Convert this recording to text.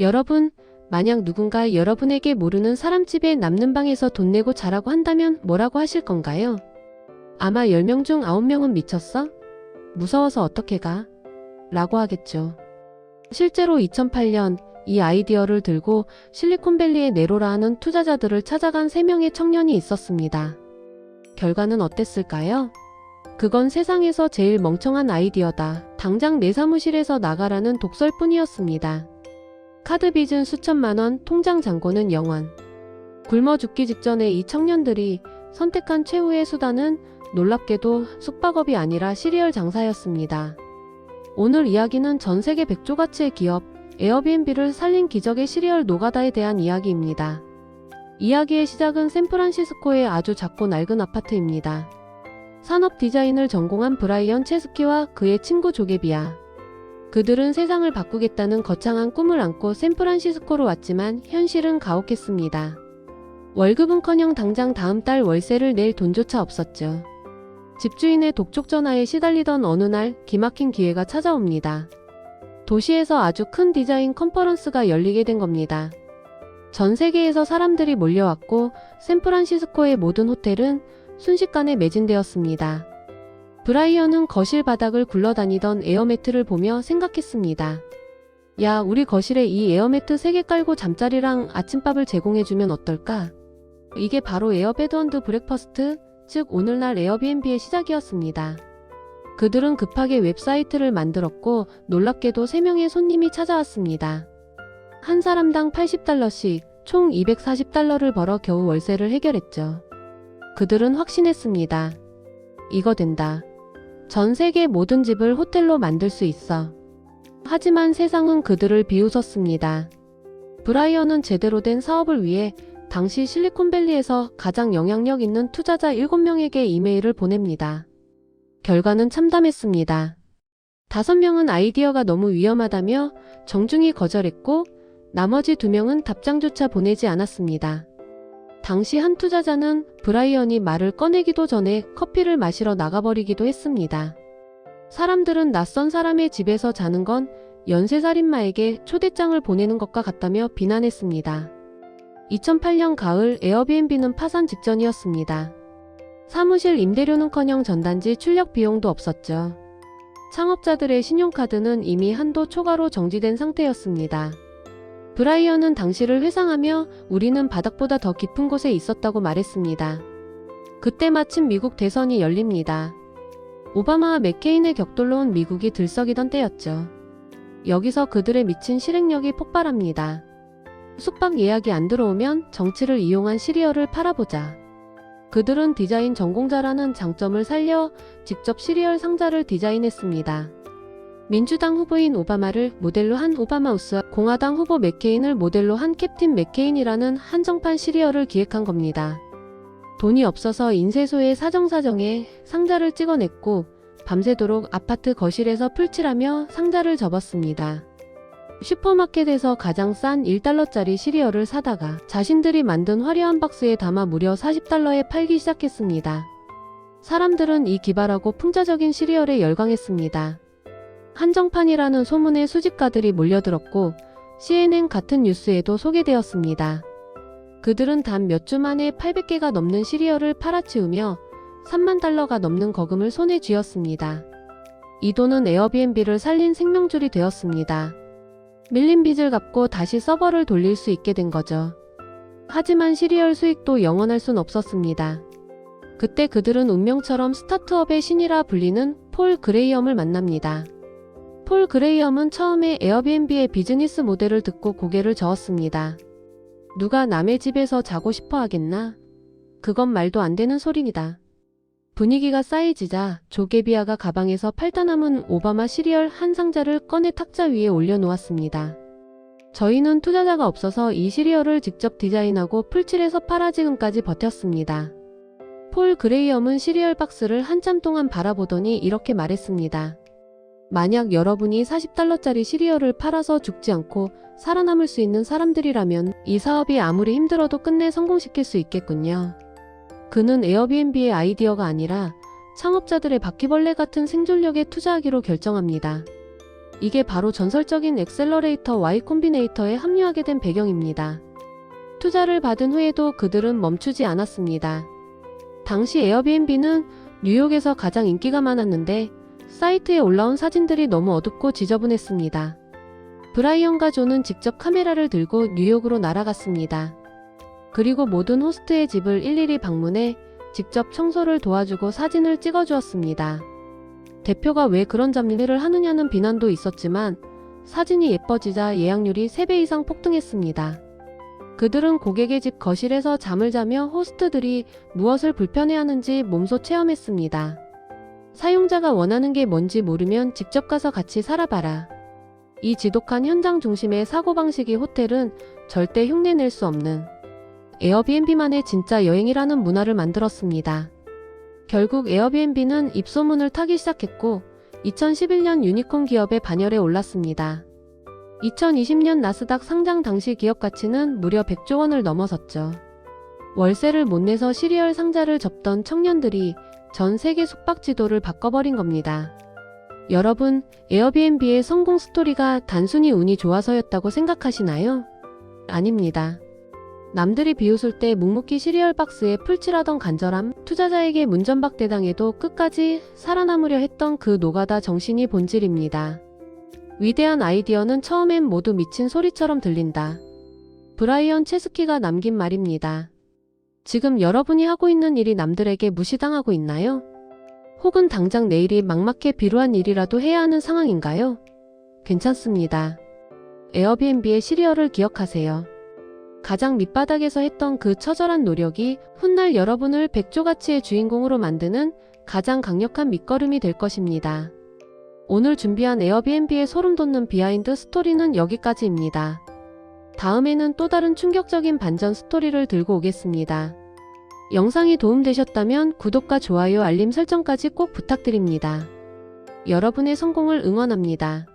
여러분, 만약 누군가 여러분에게 모르는 사람 집에 남는 방에서 돈 내고 자라고 한다면 뭐라고 하실 건가요? 아마 10명 중 9명은 미쳤어? 무서워서 어떻게 가? 라고 하겠죠. 실제로 2008년 이 아이디어를 들고 실리콘밸리의 네로라 하는 투자자들을 찾아간 3명의 청년이 있었습니다. 결과는 어땠을까요? 그건 세상에서 제일 멍청한 아이디어다. 당장 내 사무실에서 나가라는 독설뿐이었습니다. 카드 빚은 수천만 원, 통장 잔고는 0원. 굶어 죽기 직전에 이 청년들이 선택한 최후의 수단은 놀랍게도 숙박업이 아니라 시리얼 장사였습니다. 오늘 이야기는 전 세계 100조 가치의 기업 에어비앤비를 살린 기적의 시리얼 노가다에 대한 이야기입니다. 이야기의 시작은 샌프란시스코의 아주 작고 낡은 아파트입니다. 산업 디자인을 전공한 브라이언 체스키와 그의 친구 조게비아. 그들은 세상을 바꾸겠다는 거창한 꿈을 안고 샌프란시스코로 왔지만 현실은 가혹했습니다. 월급은커녕 당장 다음 달 월세를 낼 돈조차 없었죠. 집주인의 독촉 전화에 시달리던 어느 날 기막힌 기회가 찾아옵니다. 도시에서 아주 큰 디자인 컨퍼런스가 열리게 된 겁니다. 전 세계에서 사람들이 몰려왔고 샌프란시스코의 모든 호텔은 순식간에 매진되었습니다. 브라이언은 거실 바닥을 굴러다니던 에어매트를 보며 생각했습니다. 야, 우리 거실에 이 에어매트 3개 깔고 잠자리랑 아침밥을 제공해주면 어떨까? 이게 바로 에어베드 & 브렉퍼스트, 즉 오늘날 에어비앤비의 시작이었습니다. 그들은 급하게 웹사이트를 만들었고 놀랍게도 3명의 손님이 찾아왔습니다. 한 사람당 $80씩 총 $240를 벌어 겨우 월세를 해결했죠. 그들은 확신했습니다. 이거 된다. 전 세계 모든 집을 호텔로 만들 수 있어. 하지만 세상은 그들을 비웃었습니다. 브라이언은 제대로 된 사업을 위해 당시 실리콘밸리에서 가장 영향력 있는 투자자 7명에게 이메일을 보냅니다. 결과는 참담했습니다. 5명은 아이디어가 너무 위험하다며 정중히 거절했고 나머지 2명은 답장조차 보내지 않았습니다. 당시 한 투자자는 브라이언이 말을 꺼내기도 전에 커피를 마시러 나가버리기도 했습니다. 사람들은 낯선 사람의 집에서 자는 건 연쇄살인마에게 초대장을 보내는 것과 같다며 비난했습니다. 2008년 가을 에어비앤비는 파산 직전이었습니다. 사무실 임대료는커녕 전단지 출력 비용도 없었죠. 창업자들의 신용카드는 이미 한도 초과로 정지된 상태였습니다. 브라이언은 당시를 회상하며 우리는 바닥보다 더 깊은 곳에 있었다고 말했습니다. 그때 마침 미국 대선이 열립니다. 오바마와 맥케인의 격돌로 미국이 들썩이던 때였죠. 여기서 그들의 미친 실행력이 폭발합니다. 숙박 예약이 안 들어오면 정치를 이용한 시리얼을 팔아보자. 그들은 디자인 전공자라는 장점을 살려 직접 시리얼 상자를 디자인했습니다. 민주당 후보인 오바마를 모델로 한 오바마우스와 공화당 후보 맥케인을 모델로 한 캡틴 맥케인이라는 한정판 시리얼을 기획한 겁니다. 돈이 없어서 인쇄소에 사정사정에 상자를 찍어냈고 밤새도록 아파트 거실에서 풀칠하며 상자를 접었습니다. 슈퍼마켓에서 가장 싼 $1짜리 시리얼을 사다가 자신들이 만든 화려한 박스에 담아 무려 $40에 팔기 시작했습니다. 사람들은 이 기발하고 풍자적인 시리얼에 열광했습니다. 한정판이라는 소문에 수집가들이 몰려들었고 CNN 같은 뉴스에도 소개되었습니다. 그들은 단 몇 주 만에 800개가 넘는 시리얼을 팔아치우며 $30,000가 넘는 거금을 손에 쥐었습니다. 이 돈은 에어비앤비를 살린 생명줄이 되었습니다. 밀린 빚을 갚고 다시 서버를 돌릴 수 있게 된 거죠. 하지만 시리얼 수익도 영원할 순 없었습니다. 그때 그들은 운명처럼 스타트업의 신이라 불리는 폴 그레이엄을 만납니다. 폴 그레이엄은 처음에 에어비앤비의 비즈니스 모델을 듣고 고개를 저었습니다. 누가 남의 집에서 자고 싶어 하겠나? 그건 말도 안 되는 소리니다. 분위기가 싸해지자 조게비아가 가방에서 팔다 남은 오바마 시리얼 한 상자를 꺼내 탁자 위에 올려놓았습니다. 저희는 투자자가 없어서 이 시리얼을 직접 디자인하고 풀칠해서 팔아 지금까지 버텼습니다. 폴 그레이엄은 시리얼 박스를 한참 동안 바라보더니 이렇게 말했습니다. 만약 여러분이 $40짜리 시리얼을 팔아서 죽지 않고 살아남을 수 있는 사람들이라면 이 사업이 아무리 힘들어도 끝내 성공시킬 수 있겠군요. 그는 에어비앤비의 아이디어가 아니라 창업자들의 바퀴벌레 같은 생존력에 투자하기로 결정합니다. 이게 바로 전설적인 엑셀러레이터 Y 콤비네이터에 합류하게 된 배경입니다. 투자를 받은 후에도 그들은 멈추지 않았습니다. 당시 에어비앤비는 뉴욕에서 가장 인기가 많았는데 사이트에 올라온 사진들이 너무 어둡고 지저분했습니다. 브라이언과 존은 직접 카메라를 들고 뉴욕으로 날아갔습니다. 그리고 모든 호스트의 집을 일일이 방문해 직접 청소를 도와주고 사진을 찍어주었습니다. 대표가 왜 그런 잡일을 하느냐는 비난도 있었지만 사진이 예뻐지자 예약률이 3배 이상 폭등했습니다. 그들은 고객의 집 거실에서 잠을 자며 호스트들이 무엇을 불편해하는지 몸소 체험했습니다. 사용자가 원하는 게 뭔지 모르면 직접 가서 같이 살아봐라. 이 지독한 현장 중심의 사고방식이 호텔은 절대 흉내낼 수 없는 에어비앤비만의 진짜 여행이라는 문화를 만들었습니다. 결국 에어비앤비는 입소문을 타기 시작했고 2011년 유니콘 기업의 반열에 올랐습니다. 2020년 나스닥 상장 당시 기업 가치는 무려 100조 원을 넘어섰죠. 월세를 못 내서 시리얼 상자를 접던 청년들이 전 세계 숙박 지도를 바꿔버린 겁니다. 여러분, 에어비앤비의 성공 스토리가 단순히 운이 좋아서였다고 생각하시나요? 아닙니다. 남들이 비웃을 때 묵묵히 시리얼 박스에 풀칠하던 간절함, 투자자에게 문전박대당해도 끝까지 살아남으려 했던 그 노가다 정신이 본질입니다. 위대한 아이디어는 처음엔 모두 미친 소리처럼 들린다. 브라이언 체스키가 남긴 말입니다. 지금 여러분이 하고 있는 일이 남들에게 무시당하고 있나요? 혹은 당장 내일이 막막해 비루한 일이라도 해야 하는 상황인가요? 괜찮습니다. 에어비앤비의 시리얼을 기억하세요. 가장 밑바닥에서 했던 그 처절한 노력이 훗날 여러분을 100조 가치의 주인공으로 만드는 가장 강력한 밑거름이 될 것입니다. 오늘 준비한 에어비앤비의 소름 돋는 비하인드 스토리는 여기까지입니다. 다음에는 또 다른 충격적인 반전 스토리를 들고 오겠습니다. 영상이 도움되셨다면 구독과 좋아요, 알림 설정까지 꼭 부탁드립니다. 여러분의 성공을 응원합니다.